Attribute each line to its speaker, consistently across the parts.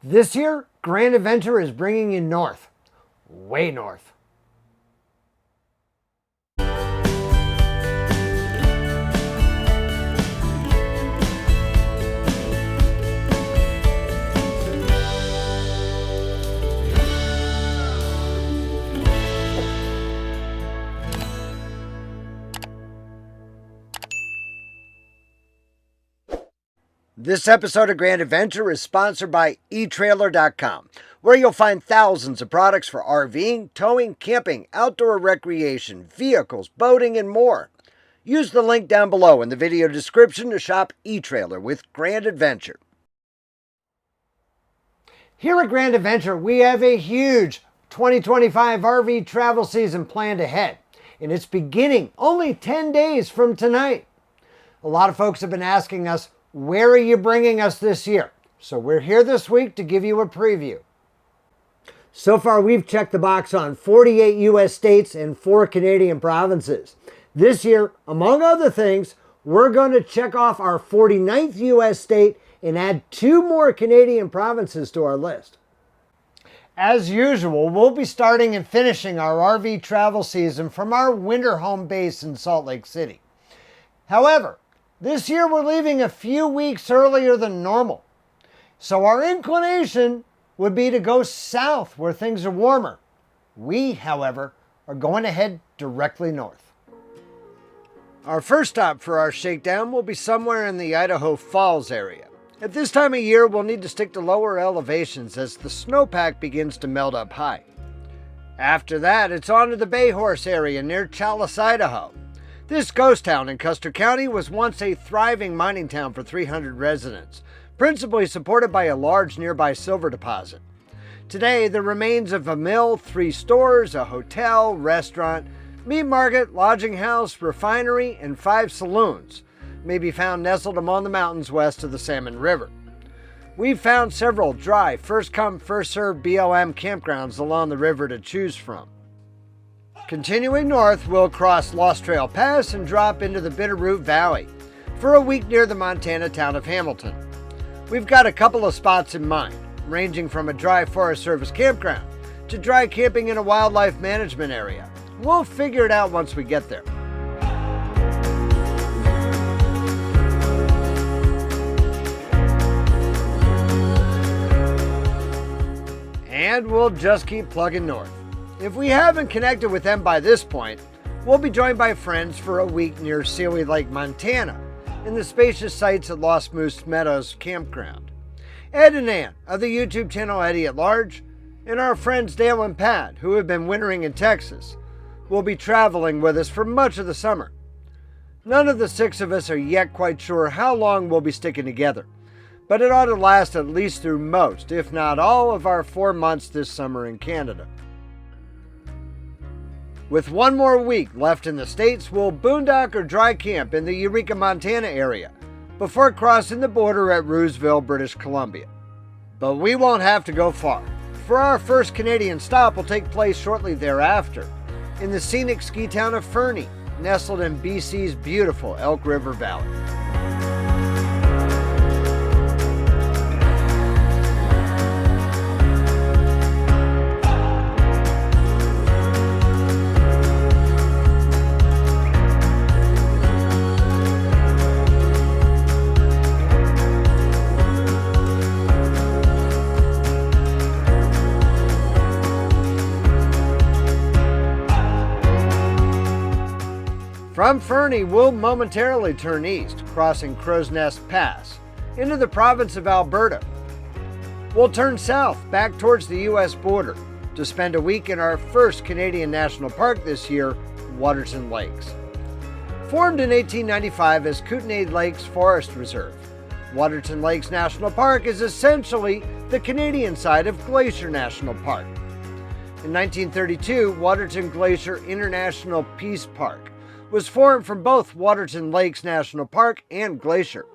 Speaker 1: This year, Grand Adventure is bringing you north, way north. This episode of Grand Adventure is sponsored by etrailer.com, where you'll find thousands of products for RVing, towing, camping, outdoor recreation, vehicles, boating, and more. Use the link down below in the video description to shop eTrailer with Grand Adventure. Here at Grand Adventure, we have a huge 2025 RV travel season planned ahead, and it's beginning only 10 days from tonight. A lot of folks have been asking us, where are you bringing us this year? So we're here this week to give you a preview. So far, we've checked the box on 48 U.S. states and 4 Canadian provinces. This year, among other things, we're going to check off our 49th U.S. state and add 2 more Canadian provinces to our list. As usual, we'll be starting and finishing our RV travel season from our winter home base in Salt Lake City. However, this year we're leaving a few weeks earlier than normal. So our inclination would be to go south where things are warmer. We, however, are going to head directly north. Our first stop for our shakedown will be somewhere in the Idaho Falls area. At this time of year, we'll need to stick to lower elevations as the snowpack begins to melt up high. After that, it's on to the Bay Horse area near Challis, Idaho. This ghost town in Custer County was once a thriving mining town for 300 residents, principally supported by a large nearby silver deposit. Today, the remains of a mill, 3 stores, a hotel, restaurant, meat market, lodging house, refinery, and 5 saloons may be found nestled among the mountains west of the Salmon River. We've found several dry, first-come, first-served BLM campgrounds along the river to choose from. Continuing north, we'll cross Lost Trail Pass and drop into the Bitterroot Valley for a week near the Montana town of Hamilton. We've got a couple of spots in mind, ranging from a dry Forest Service campground to dry camping in a wildlife management area. We'll figure it out once we get there. And we'll just keep plugging north. If we haven't connected with them by this point, we'll be joined by friends for a week near Sealy Lake, Montana, in the spacious sites at Lost Moose Meadows Campground. Ed and Ann of the YouTube channel Eddie at Large, and our friends Dale and Pat, who have been wintering in Texas, will be traveling with us for much of the summer. None of the 6 of us are yet quite sure how long we'll be sticking together, but it ought to last at least through most, if not all, of our 4 months this summer in Canada. With 1 more week left in the States, we'll boondock or dry camp in the Eureka, Montana area before crossing the border at Rooseville, British Columbia. But we won't have to go far, for our first Canadian stop will take place shortly thereafter in the scenic ski town of Fernie, nestled in BC's beautiful Elk River Valley. From Fernie, we'll momentarily turn east, crossing Crow's Nest Pass, into the province of Alberta. We'll turn south, back towards the U.S. border, to spend a week in our first Canadian National Park this year, Waterton Lakes. Formed in 1895 as Kootenay Lakes Forest Reserve, Waterton Lakes National Park is essentially the Canadian side of Glacier National Park. In 1932, Waterton Glacier International Peace Park was formed from both Waterton Lakes National Park and Glacier.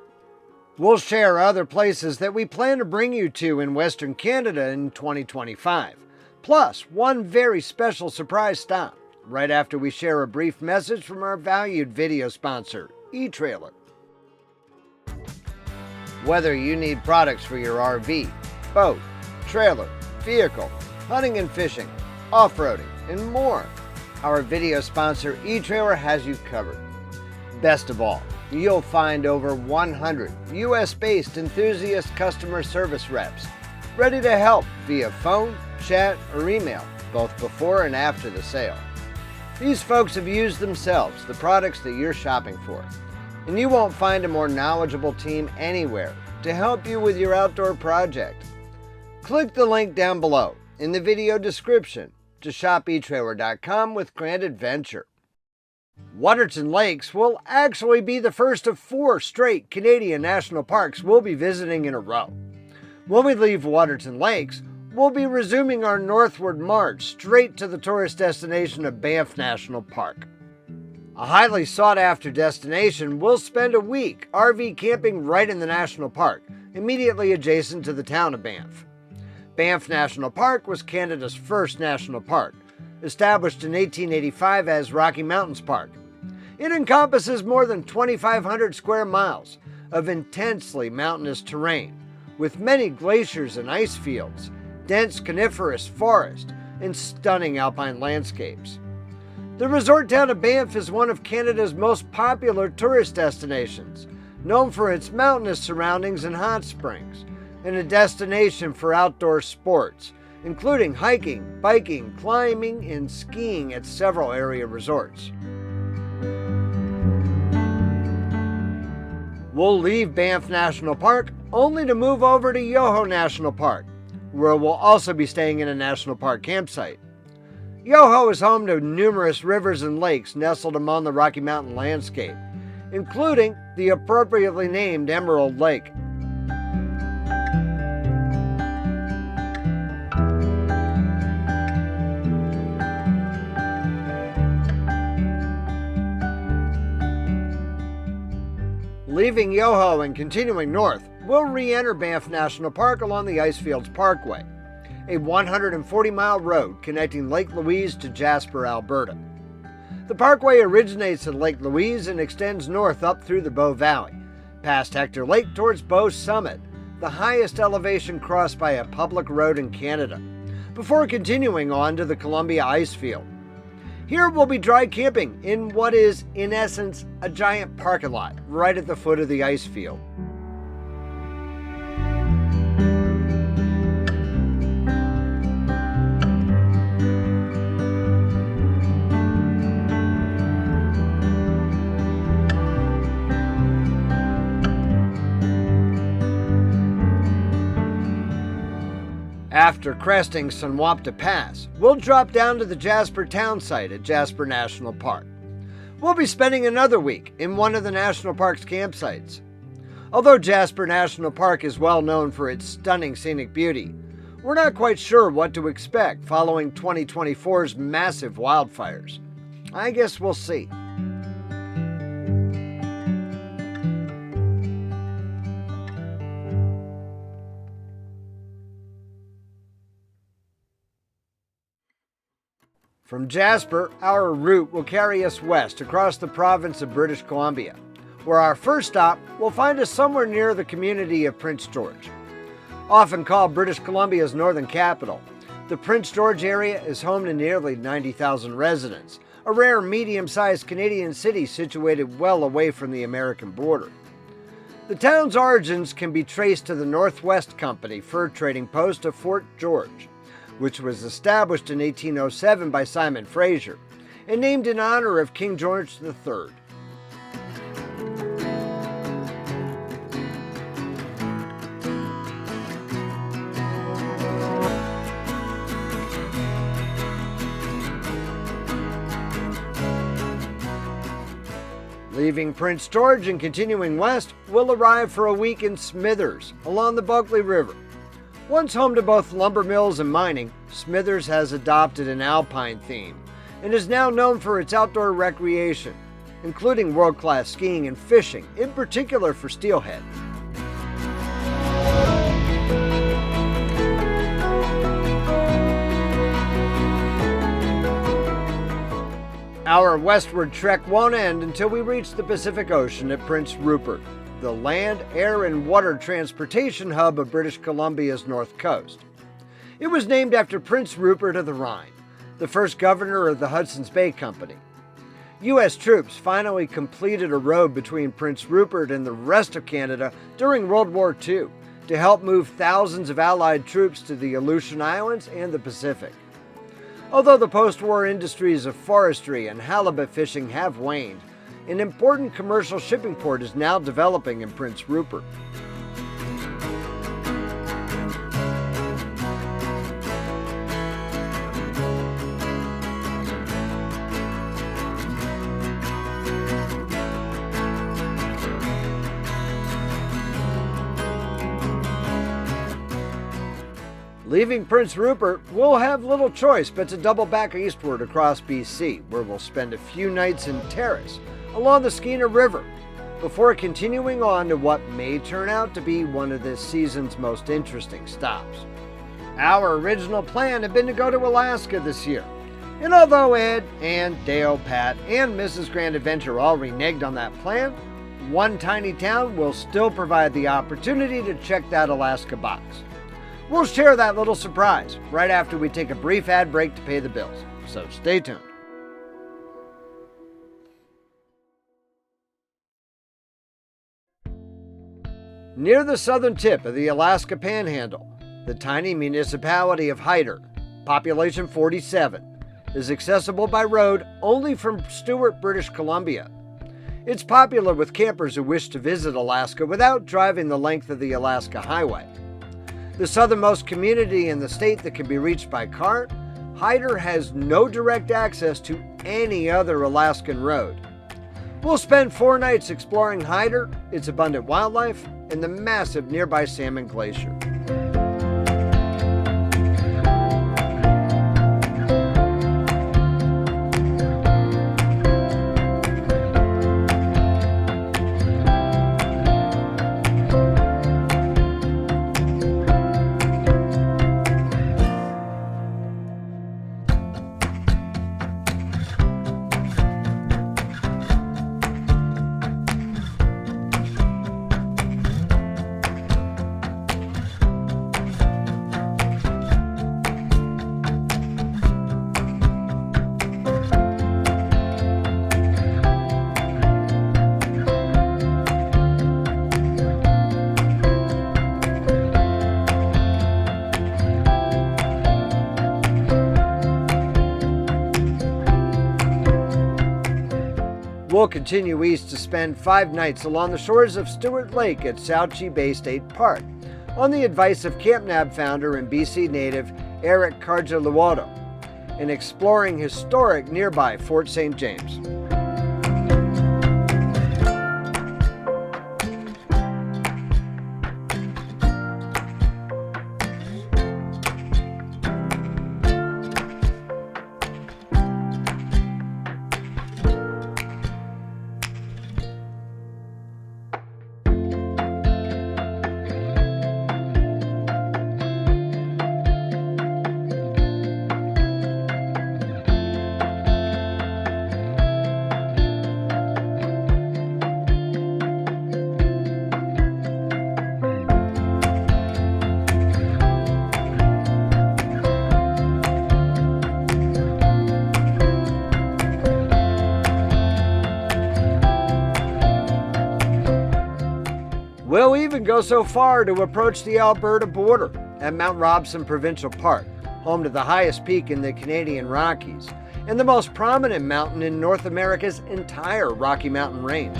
Speaker 1: We'll share other places that we plan to bring you to in Western Canada in 2025, plus 1 very special surprise stop, right after we share a brief message from our valued video sponsor, eTrailer. Whether you need products for your RV, boat, trailer, vehicle, hunting and fishing, off-roading, and more. Our video sponsor eTrailer has you covered. Best of all, you'll find over 100 US-based enthusiast customer service reps ready to help via phone, chat, or email, both before and after the sale. These folks have used themselves the products that you're shopping for, and you won't find a more knowledgeable team anywhere to help you with your outdoor project. Click the link down below in the video description to shop etrailer.com with Grand Adventure. Waterton Lakes will actually be the first of 4 straight Canadian national parks we'll be visiting in a row. When we leave Waterton Lakes, we'll be resuming our northward march straight to the tourist destination of Banff National Park. A highly sought-after destination, we'll spend a week RV camping right in the national park, immediately adjacent to the town of Banff. Banff National Park was Canada's first national park, established in 1885 as Rocky Mountains Park. It encompasses more than 2,500 square miles of intensely mountainous terrain, with many glaciers and ice fields, dense coniferous forest, and stunning alpine landscapes. The resort town of Banff is one of Canada's most popular tourist destinations, known for its mountainous surroundings and hot springs, and a destination for outdoor sports, including hiking, biking, climbing, and skiing at several area resorts. We'll leave Banff National Park only to move over to Yoho National Park, where we'll also be staying in a national park campsite. Yoho is home to numerous rivers and lakes nestled among the Rocky Mountain landscape, including the appropriately named Emerald Lake. Leaving Yoho and continuing north, we'll re-enter Banff National Park along the Icefields Parkway, a 140-mile road connecting Lake Louise to Jasper, Alberta. The parkway originates at Lake Louise and extends north up through the Bow Valley, past Hector Lake towards Bow Summit, the highest elevation crossed by a public road in Canada, before continuing on to the Columbia Icefield. Here we'll be dry camping in what is, in essence, a giant parking lot right at the foot of the ice field. After cresting Sunwapta Pass, we'll drop down to the Jasper town site at Jasper National Park. We'll be spending another week in one of the national park's campsites. Although Jasper National Park is well known for its stunning scenic beauty, we're not quite sure what to expect following 2024's massive wildfires. I guess we'll see. From Jasper, our route will carry us west across the province of British Columbia, where our first stop will find us somewhere near the community of Prince George. Often called British Columbia's northern capital, the Prince George area is home to nearly 90,000 residents, a rare medium-sized Canadian city situated well away from the American border. The town's origins can be traced to the Northwest Company fur trading post of Fort George, which was established in 1807 by Simon Fraser and named in honor of King George III. Leaving Prince George and continuing west, we'll arrive for a week in Smithers along the Bulkley River. Once home to both lumber mills and mining, Smithers has adopted an alpine theme and is now known for its outdoor recreation, including world-class skiing and fishing, in particular for steelhead. Our westward trek won't end until we reach the Pacific Ocean at Prince Rupert, the land, air, and water transportation hub of British Columbia's north coast. It was named after Prince Rupert of the Rhine, the first governor of the Hudson's Bay Company. U.S. troops finally completed a road between Prince Rupert and the rest of Canada during World War II to help move thousands of Allied troops to the Aleutian Islands and the Pacific. Although the post-war industries of forestry and halibut fishing have waned, an important commercial shipping port is now developing in Prince Rupert. Leaving Prince Rupert, we'll have little choice but to double back eastward across BC, where we'll spend a few nights in Terrace along the Skeena River, before continuing on to what may turn out to be one of this season's most interesting stops. Our original plan had been to go to Alaska this year, and although Ed and Dale, Pat, and Mrs. Grand Adventure all reneged on that plan, one tiny town will still provide the opportunity to check that Alaska box. We'll share that little surprise right after we take a brief ad break to pay the bills, so stay tuned. Near the southern tip of the Alaska Panhandle, the tiny municipality of Hyder, population 47, is accessible by road only from Stewart, British Columbia. It's popular with campers who wish to visit Alaska without driving the length of the Alaska Highway. The southernmost community in the state that can be reached by car, Hyder has no direct access to any other Alaskan road. We'll spend 4 nights exploring Hyder, its abundant wildlife, and the massive nearby Salmon Glacier. We'll continue east to spend 5 nights along the shores of Stewart Lake at Southie Bay State Park, on the advice of Camp Nab founder and BC native Eric Carjaluoto, and exploring historic nearby Fort St. James. We'll even go so far to approach the Alberta border at Mount Robson Provincial Park, home to the highest peak in the Canadian Rockies and the most prominent mountain in North America's entire Rocky Mountain range.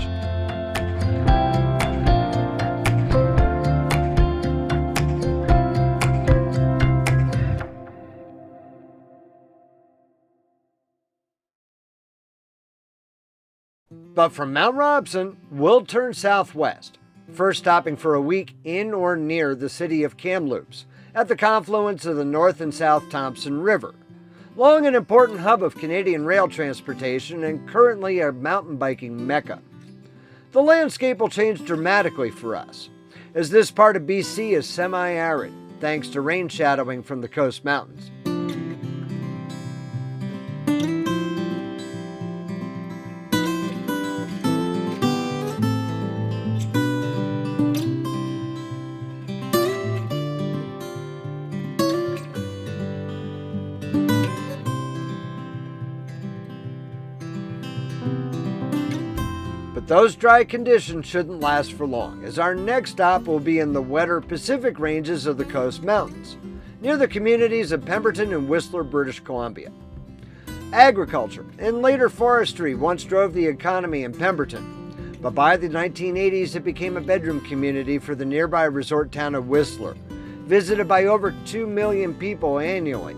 Speaker 1: But from Mount Robson, we'll turn southwest, first stopping for a week in or near the city of Kamloops, at the confluence of the North and South Thompson River, long an important hub of Canadian rail transportation and currently a mountain biking mecca. The landscape will change dramatically for us, as this part of BC is semi-arid, thanks to rain shadowing from the coast mountains. But those dry conditions shouldn't last for long, as our next stop will be in the wetter Pacific ranges of the Coast Mountains, near the communities of Pemberton and Whistler, British Columbia. Agriculture and later forestry once drove the economy in Pemberton, but by the 1980s it became a bedroom community for the nearby resort town of Whistler, visited by over 2 million people annually,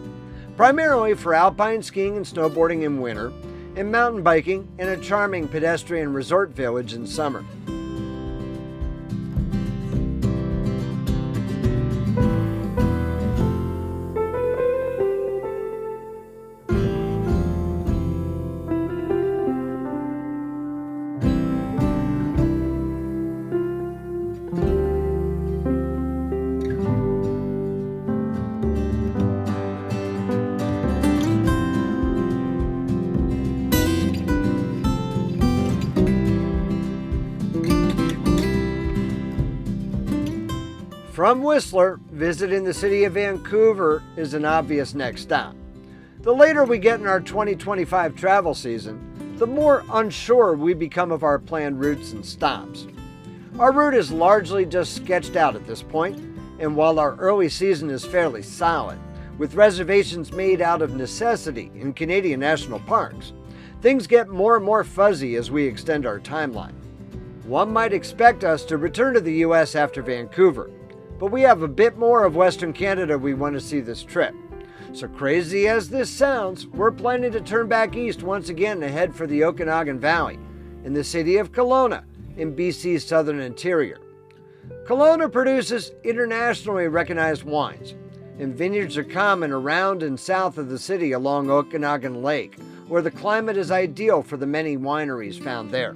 Speaker 1: primarily for alpine skiing and snowboarding in winter, and mountain biking in a charming pedestrian resort village in summer. From Whistler, visiting the city of Vancouver is an obvious next stop. The later we get in our 2025 travel season, the more unsure we become of our planned routes and stops. Our route is largely just sketched out at this point, and while our early season is fairly solid, with reservations made out of necessity in Canadian national parks, things get more and more fuzzy as we extend our timeline. One might expect us to return to the US after Vancouver, but we have a bit more of Western Canada we want to see this trip. So crazy as this sounds, we're planning to turn back east once again and head for the Okanagan Valley in the city of Kelowna in BC's southern interior. Kelowna produces internationally recognized wines, and vineyards are common around and south of the city along Okanagan Lake, where the climate is ideal for the many wineries found there.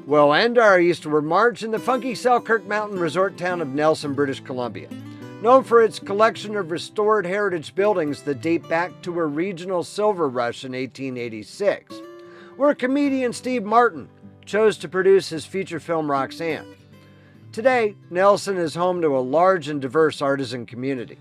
Speaker 1: We'll end our eastward march in the funky Selkirk Mountain resort town of Nelson, British Columbia, known for its collection of restored heritage buildings that date back to a regional silver rush in 1886, where comedian Steve Martin chose to produce his feature film Roxanne. Today, Nelson is home to a large and diverse artisan community.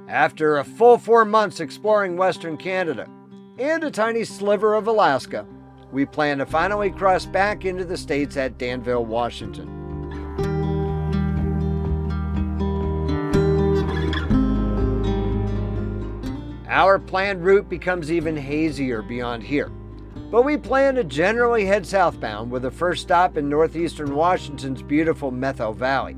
Speaker 1: After a full 4 months exploring Western Canada and a tiny sliver of Alaska, we plan to finally cross back into the States at Danville, Washington. Our planned route becomes even hazier beyond here, but we plan to generally head southbound with a first stop in northeastern Washington's beautiful Methow Valley.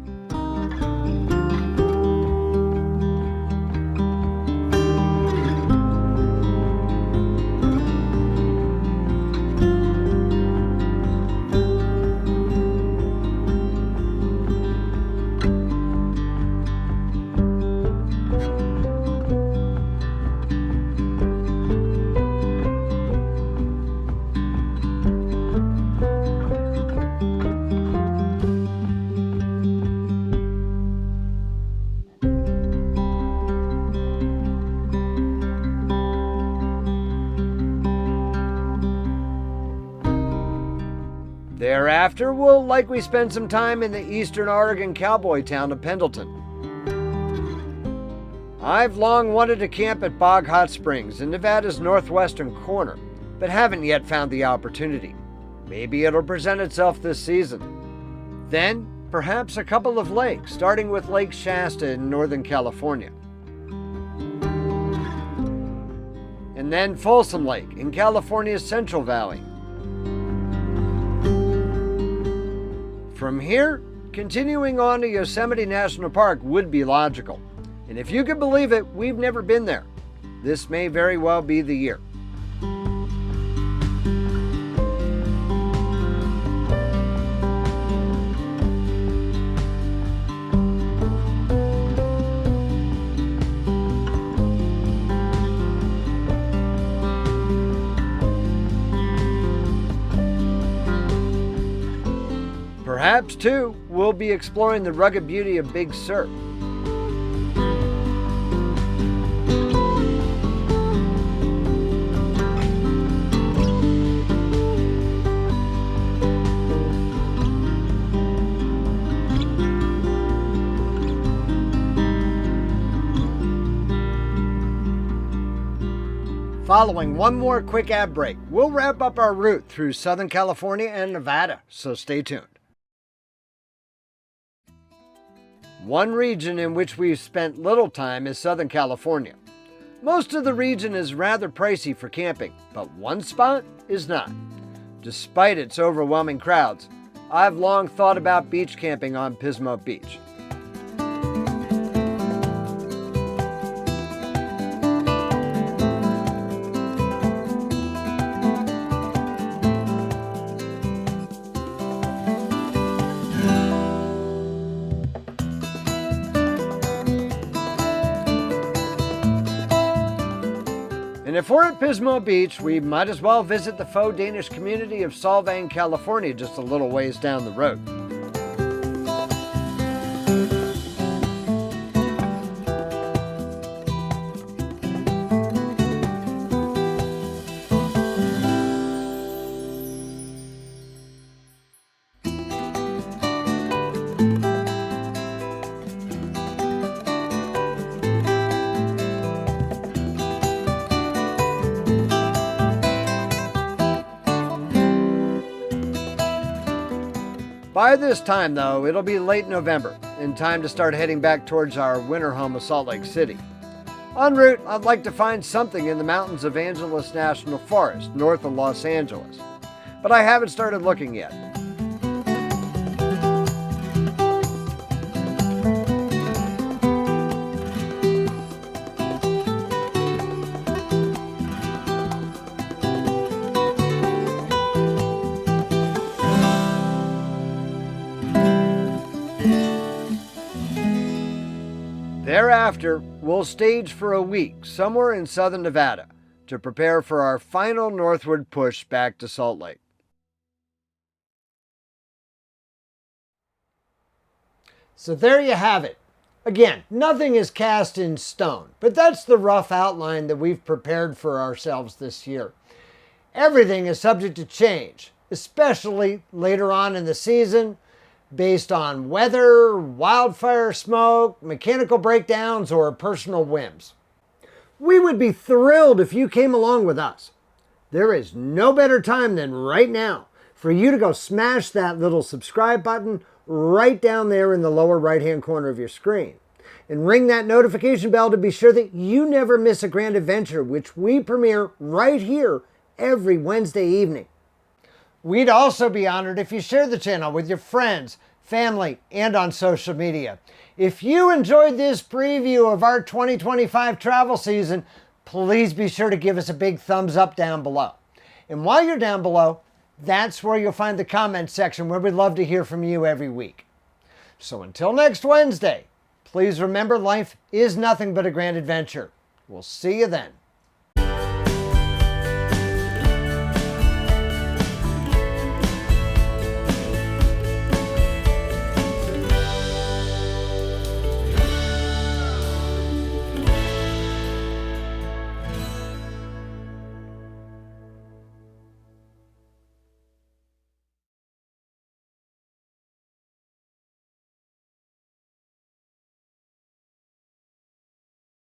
Speaker 1: Thereafter, we'll likely spend some time in the eastern Oregon cowboy town of Pendleton. I've long wanted to camp at Bog Hot Springs in Nevada's northwestern corner, but haven't yet found the opportunity. Maybe it'll present itself this season. Then, perhaps a couple of lakes, starting with Lake Shasta in Northern California. And then Folsom Lake in California's Central Valley. From here, continuing on to Yosemite National Park would be logical. And if you can believe it, we've never been there. This may very well be the year. Perhaps, too, we'll be exploring the rugged beauty of Big Sur. Following one more quick ad break, we'll wrap up our route through Southern California and Nevada, so stay tuned. One region in which we've spent little time is Southern California. Most of the region is rather pricey for camping, but one spot is not. Despite its overwhelming crowds, I've long thought about beach camping on Pismo Beach. And if we're at Pismo Beach, we might as well visit the faux Danish community of Solvang, California, just a little ways down the road. By this time, though, it'll be late November, in time to start heading back towards our winter home of Salt Lake City. En route, I'd like to find something in the mountains of Angeles National Forest, north of Los Angeles. But I haven't started looking yet. Thereafter, we'll stage for a week somewhere in southern Nevada to prepare for our final northward push back to Salt Lake. So there you have it. Again, nothing is cast in stone, but that's the rough outline that we've prepared for ourselves this year. Everything is subject to change, especially later on in the season, based on weather, wildfire smoke, mechanical breakdowns, or personal whims. We would be thrilled if you came along with us. There is no better time than right now for you to go smash that little subscribe button right down there in the lower right-hand corner of your screen. And ring that notification bell to be sure that you never miss a grand adventure, which we premiere right here every Wednesday evening. We'd also be honored if you share the channel with your friends, family, and on social media. If you enjoyed this preview of our 2025 travel season, please be sure to give us a big thumbs up down below. And while you're down below, that's where you'll find the comment section where we'd love to hear from you every week. So until next Wednesday, please remember life is nothing but a grand adventure. We'll see you then.